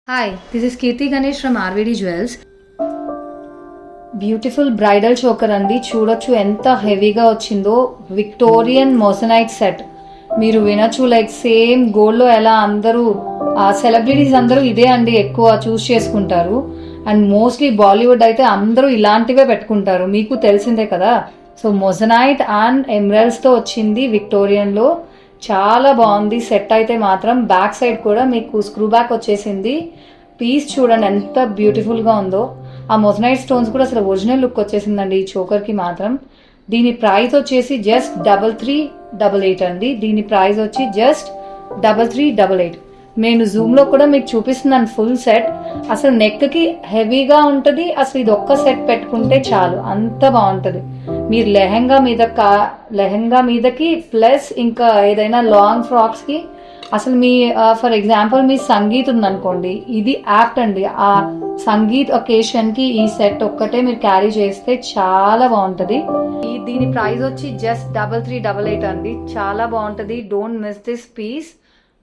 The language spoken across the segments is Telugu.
Hi, this is Kirti Ganesh from RVD Jewels. Beautiful bridal choker అండి. చూడొచ్చు ఎంత హెవీగా వచ్చిందో. Victorian moissanite set. మీరు వినొచ్చు, లైక్ సేమ్ గోల్డ్లో ఎలా అందరూ సెలబ్రిటీస్ అందరూ ఇదే అండి ఎక్కువ చూస్ చేసుకుంటారు. అండ్ మోస్ట్లీ బాలీవుడ్ అయితే అందరూ ఇలాంటివే పెట్టుకుంటారు, మీకు తెలిసిందే కదా. సో మోసనైట్ అండ్ ఎమరల్డ్స్తో వచ్చింది విక్టోరియన్లో. చాలా బాగుంది సెట్ అయితే మాత్రం. బ్యాక్ సైడ్ కూడా మీకు స్క్రూ బ్యాక్ వచ్చేసింది. పీస్ చూడండి ఎంత బ్యూటిఫుల్గా ఉందో. ఆ మొజనైట్ స్టోన్స్ కూడా అసలు ఒరిజినల్ లుక్ వచ్చేసిందండి ఈ చోకర్కి మాత్రం. దీని ప్రైస్ వచ్చేసి జస్ట్ 3388 అండి. దీని ప్రైస్ వచ్చి జస్ట్ 3388. నేను జూమ్లో కూడా మీకు చూపిస్తున్నాను ఫుల్ సెట్. అసలు నెక్కి హెవీగా ఉంటుంది. అసలు ఇది ఒక్క సెట్ పెట్టుకుంటే చాలు, అంత బాగుంటుంది. మీరు లెహంగా మీదకి ప్లస్ ఇంకా ఏదైనా లాంగ్ ఫ్రాక్స్కి అసలు మీ ఫర్ ఎగ్జాంపుల్ మీ సంగీత్ ఉందనుకోండి, ఇది యాప్ట్ అండి. ఆ సంగీత్ ఒకేషన్కి ఈ సెట్ ఒక్కటే మీరు క్యారీ చేస్తే చాలా బాగుంటుంది. దీని ప్రైస్ వచ్చి జస్ట్ 3388 అండి. చాలా బాగుంటుంది. Don't miss this piece.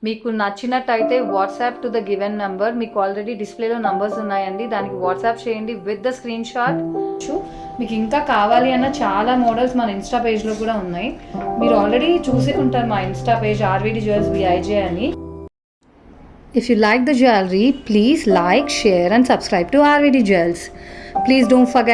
మీకు నచ్చినట్టయితే WhatsApp to the given number. మీకు ఆల్రెడీ డిస్ప్లేలో నంబర్స్ ఉన్నాయండి, దానికి వాట్సాప్ చేయండి విత్ ద స్క్రీన్ షాట్. మీకు ఇంకా కావాలి అన్న చాలా మోడల్స్ మన ఇన్స్టా పేజ్లో కూడా ఉన్నాయి. మీరు ఆల్రెడీ చూసి ఉంటారు మా ఇన్స్టా పేజ్ ఆర్వీడి జ్యువెల్స్ విఐజే అని. If you like the jewelry, please like, share and subscribe to RVD Jewels. Please don't forget